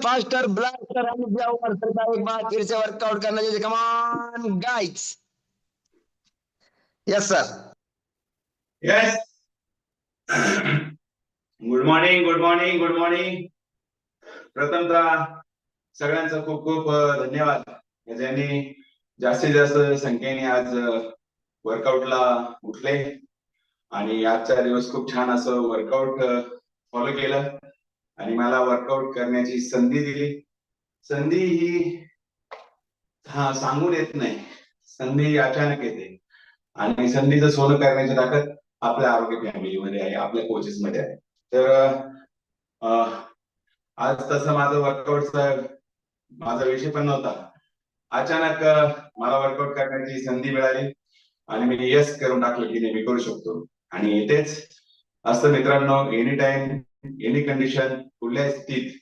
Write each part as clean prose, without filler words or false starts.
Faster blaster आणि एक बार फिर से वर्कआउट करना चाहिए. Come on guys. Yes sir. Yes. Good morning, good morning, good morning. प्रथमतः सगळ्यांचा खूप खूप धन्यवाद, ज्यांनी जास्तीत जास्त संख्येने आज वर्कआउटला उठले आणि आजचा दिवस खूप छान असं वर्कआउट फॉलो केलं आणि मला वर्कआउट करण्याची संधी दिली. संधी ही सांगून येत नाही, संधी अचानक येते आणि संधीचं सोनं करण्याची ताकद आपल्या आरोग्य फॅमिलीमध्ये आहे, आपल्या कोचेस मध्ये आहे. तर आज तसं माझं वर्कआउटचा माझा विषय पण नव्हता. अचानक मला वर्कआउट करण्याची संधी मिळाली आणि मी यस करून टाकलं की मी करू शकतो. आणि तेच असतं मित्रांनो, एनी टाइम एनी कंडिशन, कुठल्याही स्थितीत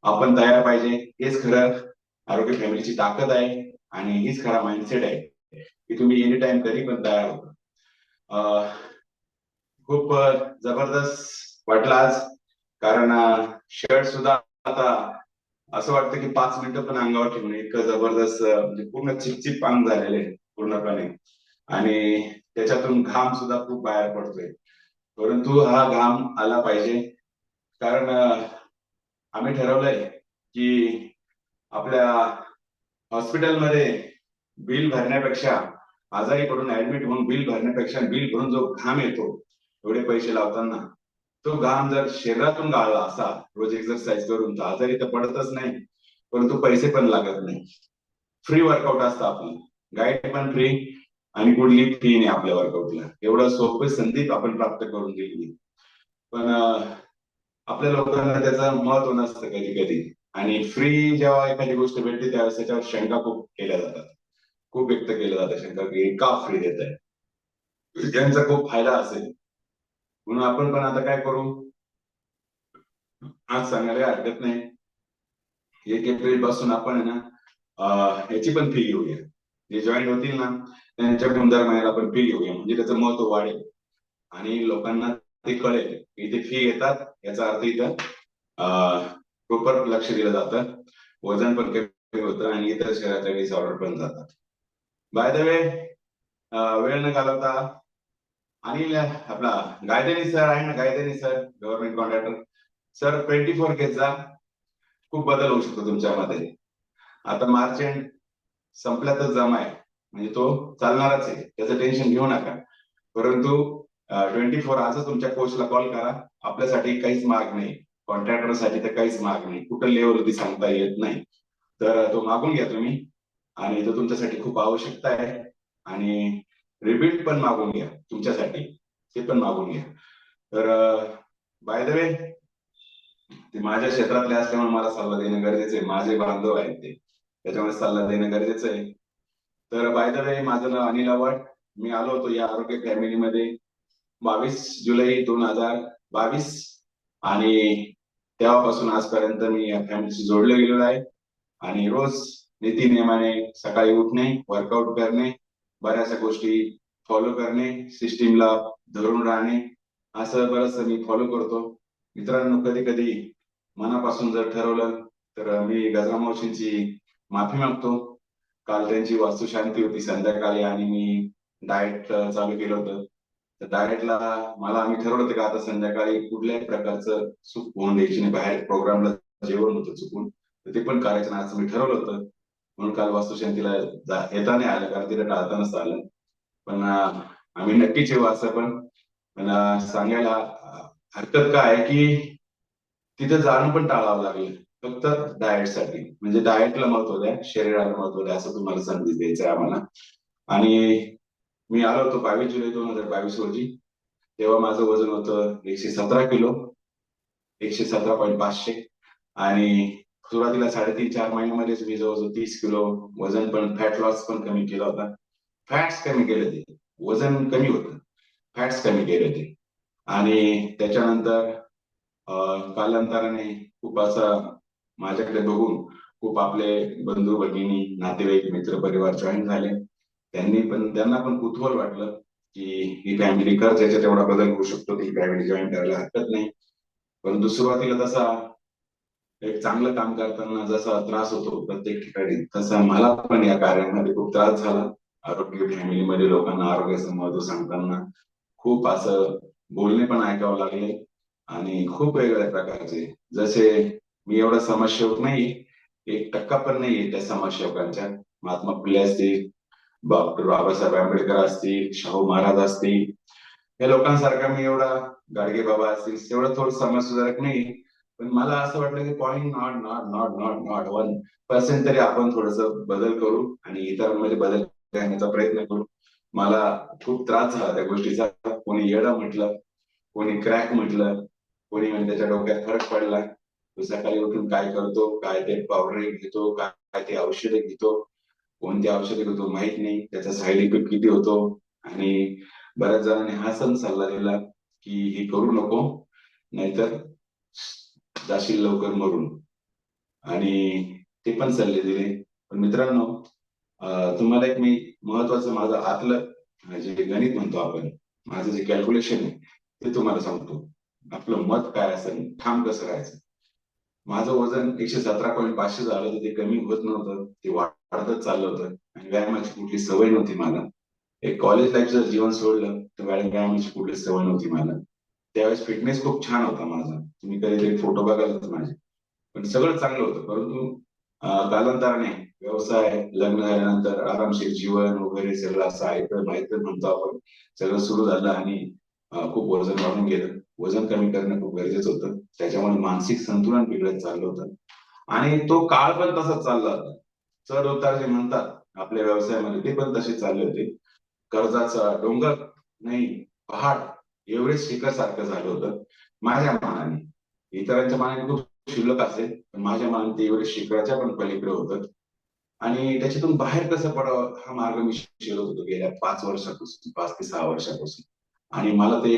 आपण तयार पाहिजे. हेच खरं आरोग्य फॅमिलीची ताकद आहे आणि हीच खरा माइंडसेट आहे की तुम्ही एनी टाइम कधी पण तयार होता. खूप जबरदस्त वाटलं आज, कारण शर्ट सुद्धा आता असं वाटतं की 5 मिनिटं पण अंगावर ठेवणे इतकं जबरदस्त, म्हणजे पूर्ण चिपचिप अंग झालेले आहे पूर्णपणे आणि त्याच्यातून घाम सुद्धा खूप बाहेर पडतोय. परंतु हा घाम आला पाहिजे, कारण आम्ही ठरवलंय की आपल्या हॉस्पिटलमध्ये बिल भरण्यापेक्षा, आजारी पडून ऍडमिट होऊन बिल भरण्यापेक्षा बिल भरून जो घाम येतो एवढे पैसे लावताना, तो घाम जर शरीरातून गाळला असा रोज एक्सरसाइज करून, तर आजारी तर पडतच नाही, परंतु पैसे पण लागत नाही. फ्री वर्कआउट असतं आपलं, गाईड पण फ्री आणि कुठली फी नाही आपल्या वर्कआउटला. एवढं सोपं संधी आपण प्राप्त करून दिली, पण आपल्या लोकांना त्याचं महत्व नसतं कधी कधी. आणि फ्री जेव्हा एखादी गोष्ट भेटते त्यावेळेस त्याच्यावर शंका खूप केल्या जातात, खूप व्यक्त केलं जातं शंका की का फ्री देत आहे, ज्यांचा खूप फायदा असेल. म्हणून आपण पण आता काय करू, आज सांगायला हरकत नाही, 1 एप्रिल पासून आपण आहे ना याची पण फी घेऊया. जे जॉईन होतील ना त्यांच्याकडून दर महिन्याला आपण फी घेऊया, म्हणजे त्याचं महत्व वाढेल आणि लोकांना ते कळेल. इथे फी घेतात याचा अर्थ इथं प्रॉपर लक्ष दिलं जातं, वजन पण कमी होतं आणि इतर शरीराच्या डिसऑर्डर पण जातात. बाय द वे, वेळ न घालवता आणि आपला गायधनी सर आहे ना, Gaydhani sir government contractor sir, 24 घेत जा, खूप बदल होऊ शकतो तुमच्यामध्ये. आता मार्च एंड संपल्यातच जमा आहे, म्हणजे तो चालणारच आहे, त्याचं टेन्शन घेऊ नका. परंतु 24 आजच तुमच्या कोचला कॉल करा. आपल्यासाठी काहीच माग नाही, कॉन्ट्रॅक्टरसाठी तर काहीच माग नाही, कुठं लेवल होती सांगता येत नाही, तर तो मागून घ्या तुम्ही. आणि तो तुमच्यासाठी खूप आवश्यकता आहे. आणि रिपीट पण मागून घ्या तुमच्यासाठी, ते पण मागून घ्या. तर बाय द वे, ते माझ्या क्षेत्रातले असल्यामुळे मला सल्ला देणं गरजेचं आहे, माझे बांधव आहेत ते, त्याच्यामुळे सल्ला देणं गरजेचं आहे. तर बाय द वे, माझं नाव अनिल आव्हाड. मी आलो होतो या आरोग्य फॅमिलीमध्ये 22 जुलै 2022 आणि तेव्हापासून आजपर्यंत मी या फॅमिलीशी जोडले गेलेलो आहे. आणि रोज नीती नियमाने सकाळी उठणे, वर्कआउट करणे, बऱ्याचशा गोष्टी फॉलो करणे, सिस्टीमला धरून राहणे, असं बरंच मी फॉलो करतो. मित्रांनो, कधी कधी मनापासून जर ठरवलं तर मी गजरामावशींची माफी मागतो. काल त्यांची वास्तुशांती होती संध्याकाळी आणि मी डाएट चालू केलं होतं. तर डाएटला मला आम्ही ठरवलं होतं की आता संध्याकाळी कुठल्याही प्रकारचं चूक होऊन द्यायची नाही. बाहेर प्रोग्रामला जेवण होतं चुकून, तर ते पण करायचं नाही असं मी ठरवलं होतं. म्हणून काल वास्तुशांतीला येता नाही आलं, कारण तिथे टाळता नसतं आलं. पण आम्ही नक्कीच येऊ असं पण सांगायला हरकत काय आहे की तिथे जाणं पण टाळावं लागेल, फक्त डाएटसाठी. म्हणजे डाएटला महत्व द्या, शरीराला महत्व द्या, असं तुम्हाला संदेश द्यायचा आहे आम्हाला. आणि मी आलो होतो 22 जुलै 2022 रोजी. तेव्हा माझं वजन होतं 117 किलो, 117.500. आणि सुरुवातीला 3.5-4 महिन्यामध्येच मी जवळजवळ 30 किलो वजन पण, फॅट लॉस पण कमी केला होता. फॅट्स कमी केले ते, वजन कमी होतं, फॅट्स कमी केले ते. आणि त्याच्यानंतर कालांतराने खूप असं माझ्याकडे बघून खूप आपले बंधू भगिनी, नातेवाईक, मित्र परिवार जॉईन झाले. त्यांना पण कुतूहल वाटलं की ही फॅमिली कर, त्याच्यात एवढा बदल होऊ शकतो, ही फॅमिली जॉईन करायला हरकत नाही. परंतु सुरुवातीला तसा एक चांगलं काम करताना जसा त्रास होतो प्रत्येक ठिकाणी, तसा मला पण या कार्यामध्ये खूप त्रास झाला. आरोग्य फॅमिलीमध्ये लोकांना आरोग्याचं महत्व सांगताना खूप असं बोलणे पण ऐकावं लागले आणि खूप वेगवेगळ्या प्रकारचे. जसे मी एवढा समाजसेवक नाही, 1% पण नाहीये त्या समाजसेवकांच्या. महात्मा फुले असतील, डॉक्टर बाबासाहेब आंबेडकर असतील, शाहू महाराज असतील, या लोकांसारखा मी एवढा, गाडगे बाबा असतील तेवढं थोडं समाजसुधारक नाही. पण मला असं वाटलं की point not not not not not 1% तरी आपण थोडस बदल करू आणि इतरांमध्ये बदल करण्याचा प्रयत्न करू. मला खूप त्रास झाला त्या गोष्टीचा. कोणी येडं म्हटलं, कोणी क्रॅक म्हटलं, कोणी म्हणजे त्याच्या डोक्यात फरक पडला. तो सकाळी उठून काय करतो, काय ते पावडर घेतो, काय ते औषधे घेतो, कोणते औषधे घेतो माहित नाही, त्याचा साईड इफेक्ट किती होतो. आणि बऱ्याच जणांनी हा पण सल्ला दिला की हे करू नको, नाहीतर जाशील लवकर मरून. आणि ते पण सल्ले दिले. पण मित्रांनो, तुम्हाला एक मी महत्वाचं माझं आतलं जे गणित म्हणतो आपण, माझं जे कॅल्क्युलेशन आहे ते तुम्हाला सांगतो. आपलं मत काय असेल, ठाम कसं राहायचं. माझं वजन 117.500 झालं तर ते कमी होत नव्हतं, ते वाढतच चाललं होतं. आणि व्यायामाची कुठली सवय नव्हती मला. एक कॉलेज लाईफचं जीवन सोडलं तर व्यायामाची कुठली सवय नव्हती मला. त्यावेळेस फिटनेस खूप छान होता माझा. तुम्ही कधीतरी फोटो बघालच माझे. पण सगळं चांगलं होतं. परंतु कालांतराने व्यवसाय, लग्न झाल्यानंतर आरामशीर जीवन वगैरे सगळं असं ऐकत माहित म्हणतो आपण, सगळं सुरू झालं आणि खूप वजन वाढून गेलं. वजन कमी करणं खूप गरजेचं होतं. त्याच्यामुळे मानसिक संतुलन बिघडत चाललं होतं आणि तो काळ पण तसाच चालला होता. चढ उतार जे म्हणतात आपल्या व्यवसायामध्ये ते पण तसे चालले होते. कर्जाचा डोंगर नाही, पहाड, एव्हरेस्ट शिखर सारखं झालं होतं माझ्या मनाने. इतरांच्या मनाने खूप क्षुल्लक असेल, पण माझ्या मनाने ते एव्हरेस्ट शिखराच्या पण पलीकडे होतं. आणि त्याच्यातून बाहेर कसं पडावं हा मार्ग मी शोधत होतो गेल्या 5 वर्षापासून, 5 ते 6 वर्षापासून. आणि मला ते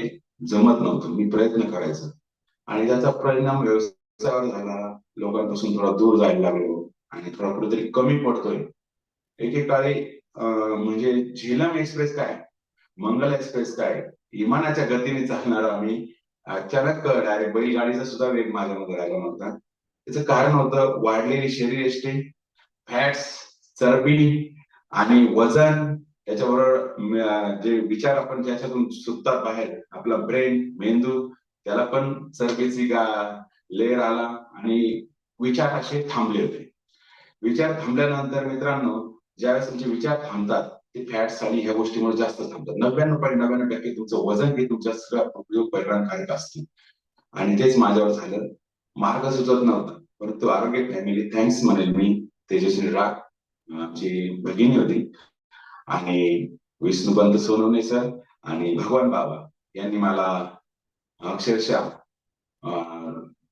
जमत नव्हतं. मी प्रयत्न करायचो आणि त्याचा परिणाम व्यवसायावर झाला. लोकांपासून थोडा दूर जायला लागलो आणि थोडा कुठेतरी कमी पडतोय. एकेकाळी म्हणजे झेलम एक्सप्रेस काय, मंगल एक्सप्रेस काय, विमानाच्या गतीने चालणार आम्ही, अचानक डायरेक्ट बैलगाडीचा सुद्धा वेग माझ्यामध्ये राहिला नव्हता. त्याचं कारण होतं वाढलेली शरीरयष्टी, फॅट्स, चरबी आणि वजन. त्याच्याबरोबर जे विचार आपण ज्याच्यातून सुटतात बाहेर, आपला ब्रेन, मेंदू, त्याला पण चरबीची लेअर आला आणि विचार असे थांबले होते. विचार थांबल्यानंतर मित्रांनो, ज्यावेळेस तुमचे विचार थांबतात ते फॅट्स आणि ह्या गोष्टीमुळे जास्त थांबतात. 99.99% तुमचं वजन हे तुमच्या सगळ्या उपयोग परिणामकारक असते. आणि तेच माझ्यावर झालं. मार्ग सुचत नव्हता. परंतु आरोग्य फॅमिली थँक्स म्हणेल मी, तेजस्वी राग आमची भगिनी होती आणि विष्णुपंत सोनवणे सर आणि भगवान बाबा यांनी मला अक्षरशः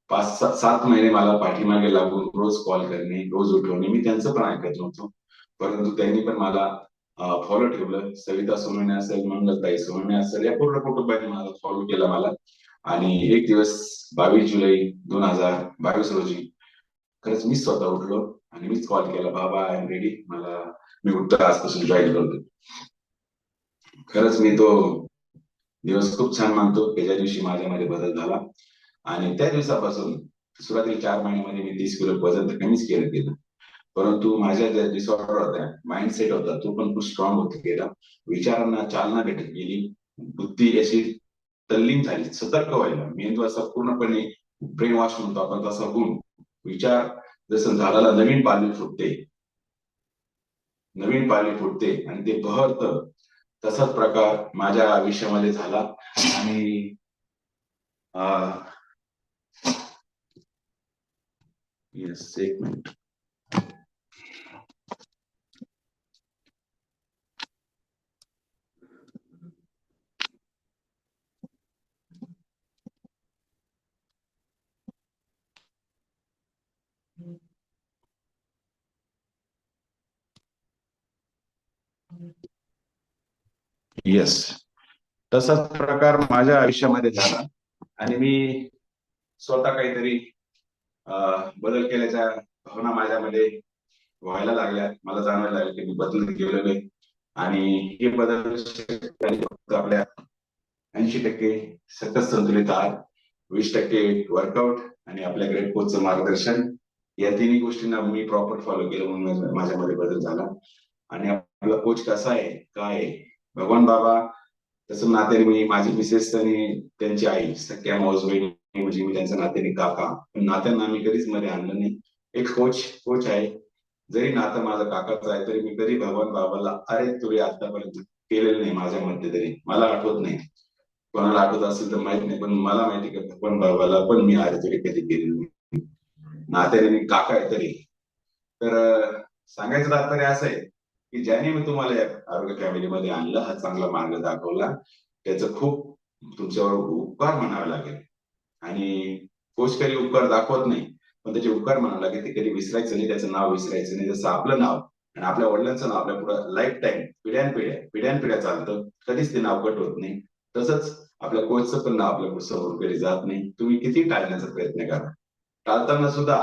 5-7 महिने मला पाठीमागे लागून रोज कॉल करणे, रोज उठवणे. मी त्यांचं पण ऐकत नव्हतो, परंतु त्यांनी पण मला फॉलो ठेवलं. सविता सोनवणे असेल, मंगलताई सोनवणे असेल, या पूर्ण कुटुंबाने मला फॉलो केलं मला. आणि एक दिवस 22 जुलै 2022 रोजी खरंच मीच स्वतः उठलो आणि मीच कॉल केला, बाबा आय एम रेडी, मी उठतो आजपासून जॉईन करतो. खरंच मी तो दिवस खूप छान मानतो की ज्या दिवशी माझ्यामध्ये बदल झाला. आणि त्या दिवसापासून सुरुवातीला 4 महिन्यामध्ये मी 30 किलो वजन तर कमीच केलं. परंतु माझ्या ज्या डिसऑर्डर होत्या, माइंडसेट होता, तो पण खूप स्ट्रॉंग होत गेला. विचारांना चालना भेटत गेली. बुद्धी अशी तल्लीन झाली, सतर्क व्हायला. मेंदू असा पूर्णपणे ब्रेन वॉश म्हणतो आपण तसा होऊन विचार जसं झाडाला नवीन पालवी फुटते आणि ते बहरतं, तसाच प्रकार माझ्या आयुष्यामध्ये झाला. आणि येस, एक मिनिट. येस, तसाच प्रकार माझ्या आयुष्यामध्ये झाला आणि मी स्वतः काहीतरी बदल केल्याच्या भावना माझ्यामध्ये व्हायला लागल्या. मला जाणवायला लागलं की मी बदलत गेलेलो आहे आणि हे बदल फक्त आपल्या 80% सकस संतुलित आहार, 20% वर्कआउट आणि आपल्या ग्रेट कोचचं मार्गदर्शन, या तिन्ही गोष्टींना मी प्रॉपर फॉलो केलं म्हणून माझ्यामध्ये बदल झाला. आणि आपला कोच कसा आहे, काय आहे, भगवान बाबा तसं नात्याने मी, माझी मिसेस आणि त्यांची आई सख्या मावस बहिणी, म्हणजे मी त्यांच्या नात्याने काका, पण नात्यांना आम्ही कधीच मध्ये आणलं नाही. एक कोच कोच आहे. जरी नातं माझं काकाचं आहे तरी मी कधी भगवान बाबाला अरे तुरे आतापर्यंत केलेलं नाही. माझ्या मध्ये तरी मला आठवत नाही, कोणाला आठवत असेल तर माहित नाही, पण मला माहिती की भगवान बाबाला पण मी अरे तुरे कधी केलेलं नाही. नात्याने मी काका आहे तरी. तर सांगायचं तात्पर्य असं आहे की ज्याने मी तुम्हाला या आरोग्य फॅमिलीमध्ये आणलं, हा चांगला मार्ग दाखवला, त्याचं खूप तुमच्यावर उपकार म्हणावे लागेल. आणि कोच कधी उपकार दाखवत नाही, पण त्याचे उपकार म्हणावे लागेल. ते कधी विसरायचं नाही, त्याचं नाव विसरायचं नाही. जसं आपलं नाव आणि आपल्या वडिलांचं नाव आपल्या पुढे लाईफ टाईम पिढ्यानपिढ्या चालतं, कधीच ते नाव कट होत नाही. तसंच आपल्या कोचचं पण नाव आपल्या समोर कधी जात नाही. तुम्ही किती टाळण्याचा प्रयत्न करा, टाळताना सुद्धा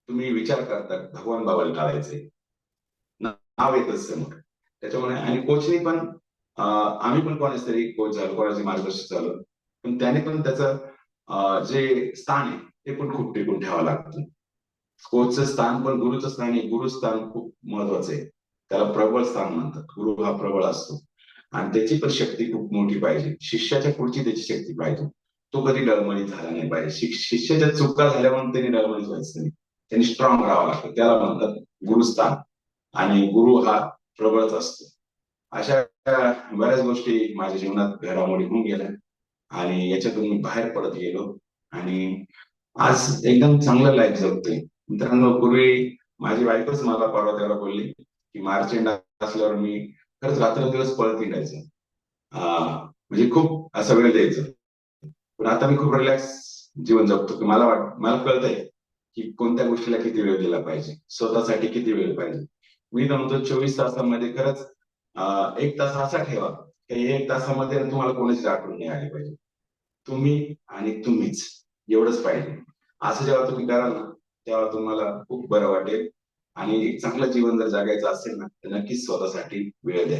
तुम्ही विचार करता भगवान बाबाला टाळायचंय, नाव येतच समोर. त्याच्यामुळे आणि कोचनी पण आम्ही पण कोणाच तरी कोच झालो, कोणाचे मार्गदर्शक झालो, पण त्याने पण त्याचं जे स्थान आहे ते पण खूप टिकून ठेवावं लागतं. कोचचं स्थान पण गुरुचं स्थान आहे. गुरुस्थान खूप महत्वाचं आहे, त्याला प्रबळ स्थान म्हणतात. गुरु हा प्रबळ असतो आणि त्याची पण शक्ती खूप मोठी पाहिजे. शिष्याच्या पुढची त्याची शक्ती पाहिजे. तो कधी डळमळीत झाला नाही पाहिजे. शिष्याच्या चुका झाल्या म्हणून त्यांनी डळमळीत व्हायचं नाही, त्यांनी स्ट्रॉंग राहावं लागतं. त्याला म्हणतात गुरुस्थान. आणि गुरु हा प्रबळच असतो. अशा बऱ्याच गोष्टी माझ्या जीवनात घडामोडी होऊन गेल्या आणि याच्यातून मी बाहेर पडत गेलो आणि आज एकदम चांगलं लाईफ जगतोय. मित्रांनो, पूर्वी माझी बायकोच मला परवा त्याला बोलली की मार्च एंड असल्यावर मी खरंच रात्रंदिवस पळत हिंडायचो, म्हणजे खूप असा वेळ द्यायचं. पण आता मी खूप रिलॅक्स जीवन जगतो की मला कळतंय की कोणत्या गोष्टीला किती वेळ दिला पाहिजे, स्वतःसाठी किती वेळ पाहिजे. मी तर म्हणतो 24 तासामध्ये खरंच 1 तास असा ठेवा की 1 तासामध्ये तुम्हाला कोणाची आठवण नाही आली पाहिजे. तुम्ही आणि तुम्हीच, एवढंच पाहिजे. असं जेव्हा तुम्ही कराल ना, तेव्हा तुम्हाला खूप बरं वाटेल. आणि एक चांगलं जीवन जर जगायचं असेल ना, तर नक्कीच स्वतःसाठी वेळ द्या.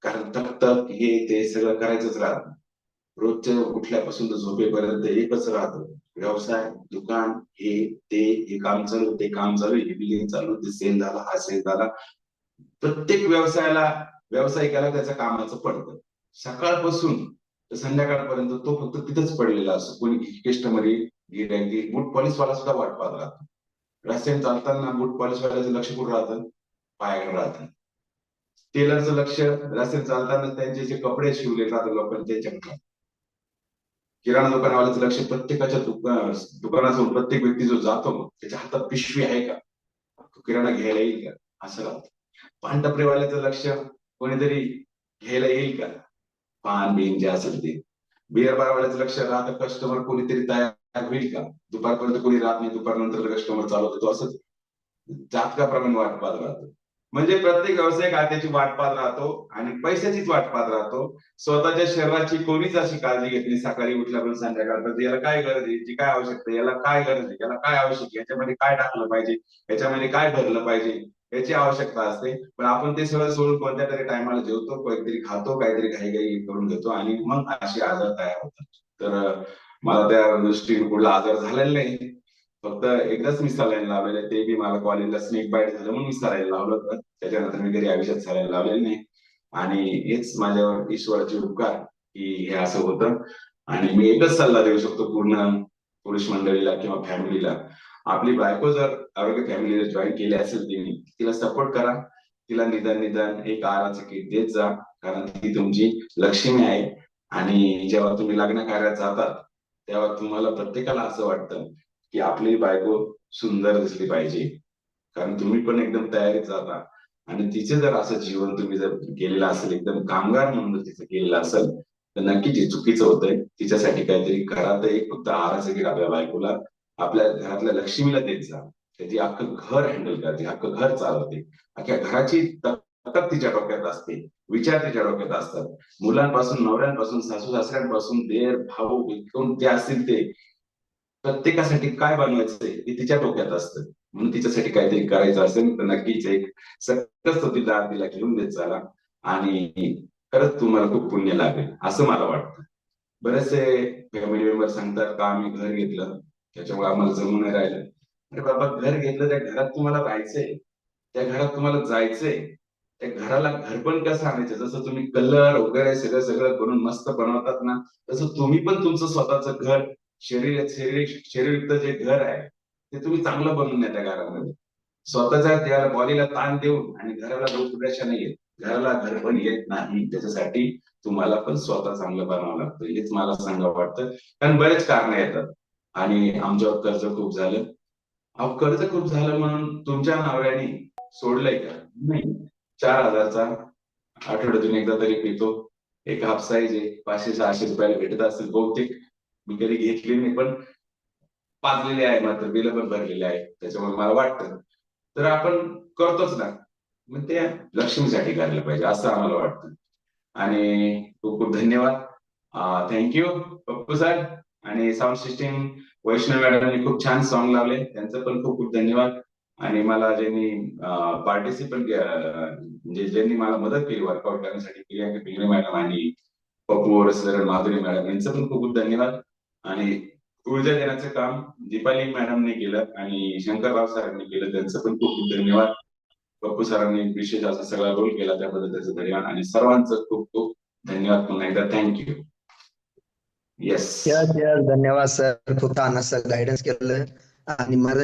कारण तक तक हे ते सगळं करायचंच राहतं. रोजच्या उठल्यापासून तर झोपेपर्यंत एकच राहतं, व्यवसाय, दुकान, हे काम चालू, ते काम चालू, हे बिलिंग चालू, ते सेल झाला, हा सेल झाला. प्रत्येक व्यावसायिकाला त्याच्या कामाचं पडतं. सकाळपासून तर संध्याकाळपर्यंत तो फक्त तिथंच पडलेला असतो. कोणी कस्टमर गिऱ्हाईक, बूट पॉलिशवाला सुद्धा वाट पाहत राहतो. रस्त्याने चालताना बूट पॉलिशवाल्याचं लक्ष कुठं राहतं? पायाकडे राहतं. टेलरचं लक्ष रस्त्याने चालताना त्यांचे जे कपडे शिवले राहतात लोकांनी त्यांच्याकडे. किराणा दुकानवाल्याचं लक्ष प्रत्येकाच्या दुकानासमोर प्रत्येक व्यक्ती जो जातो त्याच्या हातात पिशवी आहे का, तो किराणा घ्यायला येईल का, असं राहतं. पान टपरीवाल्याचं लक्ष कोणीतरी घ्यायला येईल का, पान बिन जे असेल ते. बिअर बारवाल्याचं लक्ष राहतं कस्टमर कोणीतरी तयार होईल का. दुपारपर्यंत कोणी राहत नाही, दुपारनंतर कस्टमर चालू होतो. असंच जातकाप्रमाणे वाट पाहत राहतो. म्हणजे प्रत्येक व्यावसायिक हा त्याची वाट पाहत राहतो आणि पैशाचीच वाट पाहत राहतो. स्वतःच्या शरीराची कोणीच अशी काळजी घेतली सकाळी उठल्यापासून संध्याकाळपर्यंत. याला काय गरज आहे, याची काय आवश्यकता, याला काय गरज आहे, याला काय आवश्यक आहे, याच्यामध्ये काय टाकलं पाहिजे, याच्यामध्ये काय भरलं पाहिजे, याची आवश्यकता असते. पण आपण ते सगळं सोडून कोणत्या तरी टायमाला जेवतो, काहीतरी खातो, काहीतरी घाई करून घेतो आणि मग असे आजार तयार होतात. तर मला त्या दृष्टीने कुठला आजार झालेला नाही. फक्त एकदाच मी सलाईन लावलेलं, ते बी मला कॉलेजला स्नेक बाईट झालं म्हणून मी सलाईन लावलं होतं. त्याच्यानंतर मी कधी आयुष्यात सलाईन लावलेली नाही. आणि हेच माझ्यावर ईश्वराचे उपकार की हे असं होतं. आणि मी एकच सल्ला देऊ शकतो पूर्ण पुरुष मंडळीला किंवा फॅमिलीला, आपली बायको जर आरोग्य फॅमिलीला जॉईन केली असेल तिला सपोर्ट करा. तिला निदान निदान एक आराचं किट देत जा, कारण ती तुमची लक्ष्मी आहे. आणि जेव्हा तुम्ही लग्न कार्यात जातात तेव्हा तुम्हाला प्रत्येकाला असं वाटतं की आपली बायको सुंदर दिसली पाहिजे, कारण तुम्ही पण एकदम तयारीत जाता. आणि तिचे जर असं जीवन तुम्ही जर केलेलं असेल, एकदम कामगार म्हणून जर तिचं केलेलं असेल, तर नक्कीच हे चुकीचं होतंय. तिच्यासाठी काहीतरी करा. तर एक फक्त आहाराचं घे आपल्या बायकोला, आपल्या घरातल्या लक्ष्मीला देत जा. तर ती अख्खं घर हँडल करते, अख्खं घर चालवते, अख्ख्या घराची तक तिच्या डोक्यात असते, विचार तिच्या डोक्यात असतात. मुलांपासून, नवऱ्यांपासून, सासू सासऱ्यांपासून, देर भाऊ कोण जे असतील ते प्रत्येकासाठी काय बनवायचंय हे तिच्या डोक्यात असतं. म्हणून तिच्यासाठी काहीतरी करायचं असेल तर नक्कीच एक सकस तिला घेऊन देत चला आणि खरंच तुम्हाला खूप पुण्य लागेल असं मला वाटतं. बरेचसे फॅमिली मेंबर सांगतात का आम्ही घर घेतलं त्याच्यामुळे आम्हाला जमून नाही राहिलं. अरे बाबा, घर घेतलं, त्या घरात तुम्हाला राहायचंय, त्या घरात तुम्हाला जायचंय, त्या घराला घर पण कसं आणायचं, जसं तुम्ही कलर वगैरे सगळं सगळं करून मस्त बनवतात ना, तसं तुम्ही पण तुमचं स्वतःचं घर, शरीरयुक्त जे घर आहे ते तुम्ही चांगलं बनवून द्या त्या घरामध्ये. स्वतःच्या त्या बॉडीला ताण देऊन आणि घराला रोज शुभेच्छा नाही येत, घराला घर पण येत नाही. त्याच्यासाठी तुम्हाला पण स्वतः चांगलं बनावं लागतं, हेच मला सांगावं वाटतं. कारण बरेच कारण येतात. आणि आमच्यावर कर्ज खूप झालं. अहो, कर्ज खूप झालं म्हणून तुमच्या नवऱ्याने सोडलंय का? नाही. 4,000चा आठवड्यातून एकदा तरी पितो. एक हाफ साईज आहे, 500-600 रुपयाला भेटत असेल बहुतेक. मी कधी घेतली नाही, पण पाजलेले आहे, मात्र बिल पण भरलेले आहे, त्याच्यामुळे मला वाटतं. तर आपण करतोच ना, मग ते लक्ष्मीसाठी करायला पाहिजे असं आम्हाला वाटतं. आणि खूप खूप धन्यवाद. Thank you Pappu sir. आणि साऊंड सिस्टीम वैष्णव मॅडमने खूप छान सॉन्ग लावले, त्यांचं पण खूप खूप धन्यवाद. आणि मला ज्यांनी पार्टिसिपेंट म्हणजे ज्यांनी मला मदत केली वर्कआउट करण्यासाठी, प्रियांका पिंगळे मॅडम आणि पप्पू सर, माधुरी मॅडम, यांचं पण खूप खूप धन्यवाद. आणि ऊर्जा देण्याचं काम दीपाली मॅडमने केलं आणि शंकरराव सरांनी केलं, त्यांचं पण खूप खूप धन्यवाद. पप्पू सरांनी विशेष असा सगळा रोल केला, त्याबद्दल त्याचं धन्यवाद. आणि सर्वांचं खूप खूप धन्यवाद पुन्हा एकदा. थँक्यू. येस. धन्यवाद सर, खूप छान असं गायडन्स केलं आणि मला